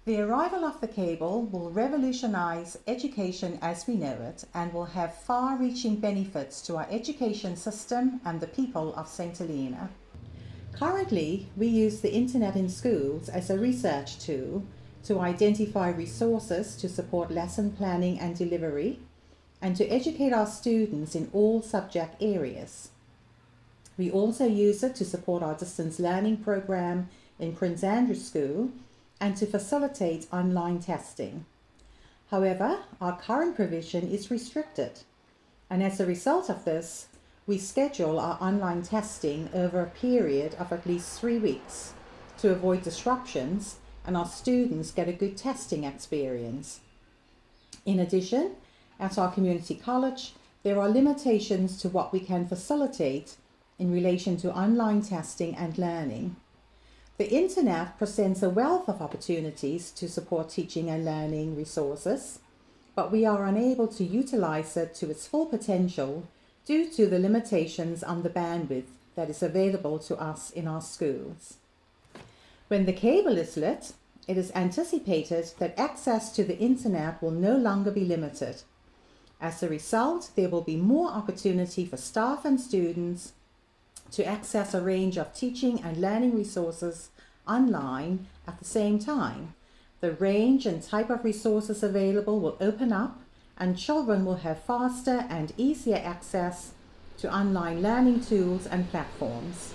The arrival of the cable will revolutionize education as we know it and will have far-reaching benefits to our education system and the people of St. Helena. Currently, we use the internet in schools as a research tool to identify resources to support lesson planning and delivery, and to educate our students in all subject areas. We also use it to support our distance learning program in Prince Andrew School and to facilitate online testing. However, our current provision is restricted, and as a result of this, we schedule our online testing over a period of at least 3 weeks to avoid disruptions and our students get a good testing experience. In addition, at our community college, there are limitations to what we can facilitate in relation to online testing and learning. The internet presents a wealth of opportunities to support teaching and learning resources, but we are unable to utilize it to its full potential due to the limitations on the bandwidth that is available to us in our schools. When the cable is lit, it is anticipated that access to the internet will no longer be limited. As a result, there will be more opportunity for staff and students to access a range of teaching and learning resources online at the same time. The range and type of resources available will open up, and children will have faster and easier access to online learning tools and platforms.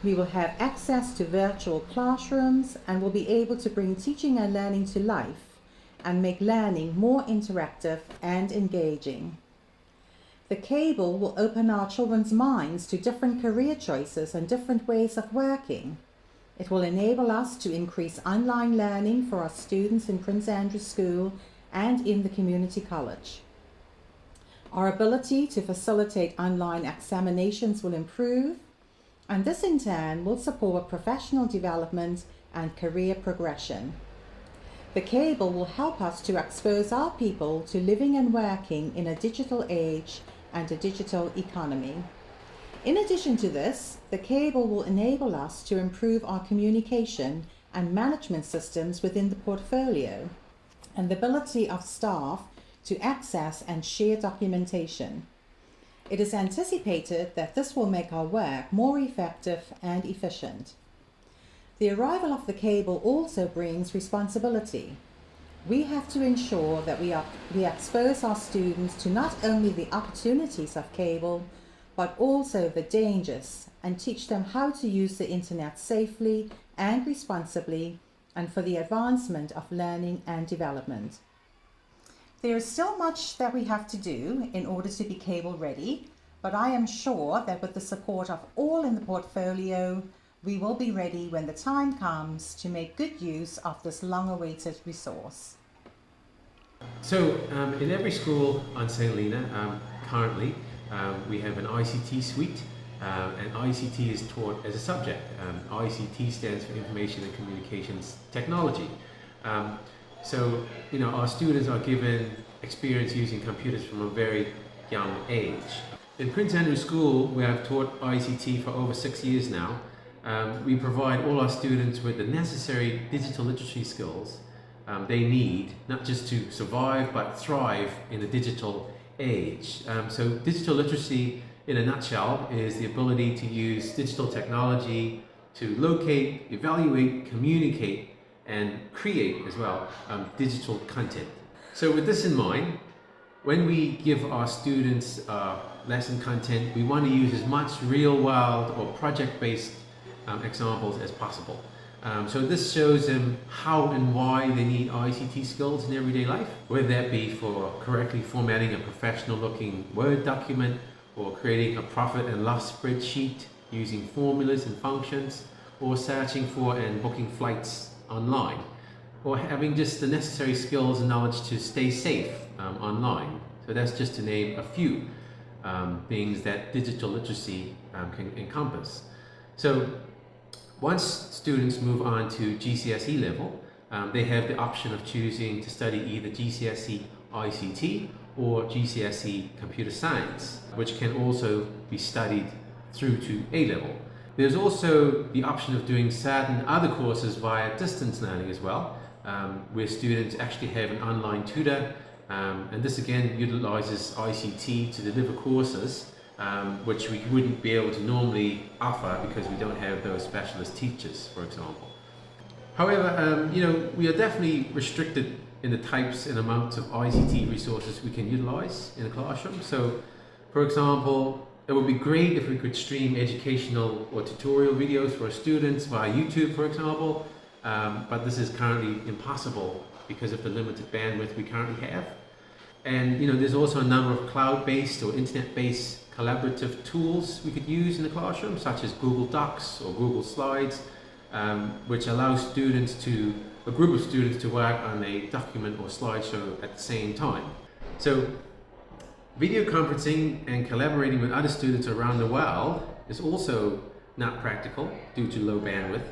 We will have access to virtual classrooms and will be able to bring teaching and learning to life and make learning more interactive and engaging. The cable will open our children's minds to different career choices and different ways of working. It will enable us to increase online learning for our students in Prince Andrew School and in the community college. Our ability to facilitate online examinations will improve, and this in turn will support professional development and career progression. The cable will help us to expose our people to living and working in a digital age and a digital economy. In addition to this, the cable will enable us to improve our communication and management systems within the portfolio and the ability of staff to access and share documentation. It is anticipated that this will make our work more effective and efficient. The arrival of the cable also brings responsibility. We have to ensure that we expose our students to not only the opportunities of cable, but also the dangers, and teach them how to use the internet safely and responsibly, and for the advancement of learning and development. There is still much that we have to do in order to be cable ready, but I am sure that with the support of all in the portfolio, we will be ready when the time comes to make good use of this long-awaited resource. So in every school on St. Helena, currently, we have an ICT suite, and ICT is taught as a subject. ICT stands for Information and Communications Technology. So, our students are given experience using computers from a very young age. In Prince Andrew School, we have taught ICT for over 6 years now. We provide all our students with the necessary digital literacy skills they need, not just to survive, but thrive in the digital age. So digital literacy, in a nutshell, is the ability to use digital technology to locate, evaluate, communicate, and create as well digital content. So with this in mind, when we give our students lesson content, we want to use as much real-world or project-based examples as possible. So this shows them how and why they need ICT skills in everyday life, whether that be for correctly formatting a professional-looking Word document, or creating a profit and loss spreadsheet using formulas and functions, or searching for and booking flights online, or having just the necessary skills and knowledge to stay safe online. So that's just to name a few things that digital literacy can encompass. So once students move on to GCSE level, they have the option of choosing to study either GCSE ICT or GCSE Computer Science, which can also be studied through to A level. There's also the option of doing certain other courses via distance learning as well, where students actually have an online tutor, and this again utilizes ICT to deliver courses which we wouldn't be able to normally offer because we don't have those specialist teachers, for example. However, we are definitely restricted in the types and amounts of ICT resources we can utilize in a classroom. So, for example, it would be great if we could stream educational or tutorial videos for our students via YouTube, for example, but this is currently impossible because of the limited bandwidth we currently have. And there's also a number of cloud-based or internet-based collaborative tools we could use in the classroom, such as Google Docs or Google Slides, which allows a group of students to work on a document or slideshow at the same time. So video conferencing and collaborating with other students around the world is also not practical due to low bandwidth,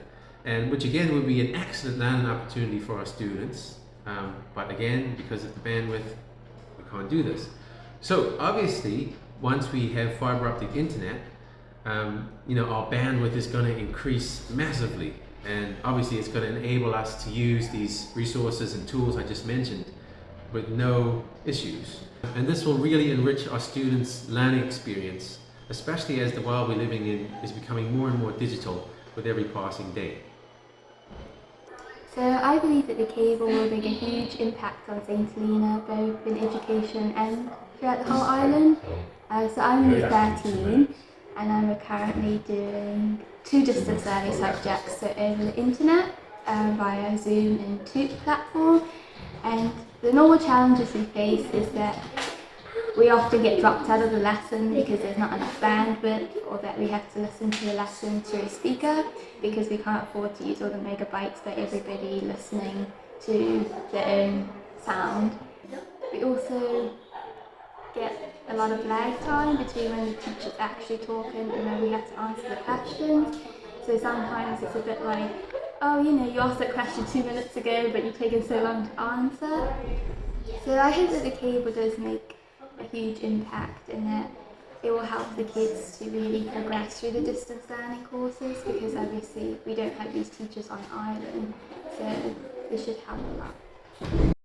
and which again would be an excellent learning opportunity for our students. But again, because of the bandwidth, we can't do this. So obviously, once we have fiber optic internet, our bandwidth is going to increase massively, and obviously it's going to enable us to use these resources and tools I just mentioned with no issues. And this will really enrich our students' learning experience, especially as the world we're living in is becoming more and more digital with every passing day. So I believe that the cable will make a huge impact on St Helena, both in education and throughout the whole island. So I'm in year 13, and I'm currently doing 2 distance learning subjects, so over the internet via Zoom and Optic platform. And the normal challenges we face is that we often get dropped out of the lesson because there's not enough bandwidth, or that we have to listen to the lesson through a speaker because we can't afford to use all the megabytes for everybody listening to their own sound. We also get a lot of lag time between when the teacher's actually talking and when we have to answer the questions. So sometimes it's a bit like, oh, you asked that question 2 minutes ago, but you've taken so long to answer. So I hope that the cable does make a huge impact, and that it will help the kids to really progress through the distance learning courses, because obviously we don't have these teachers on the island, so this should help a lot.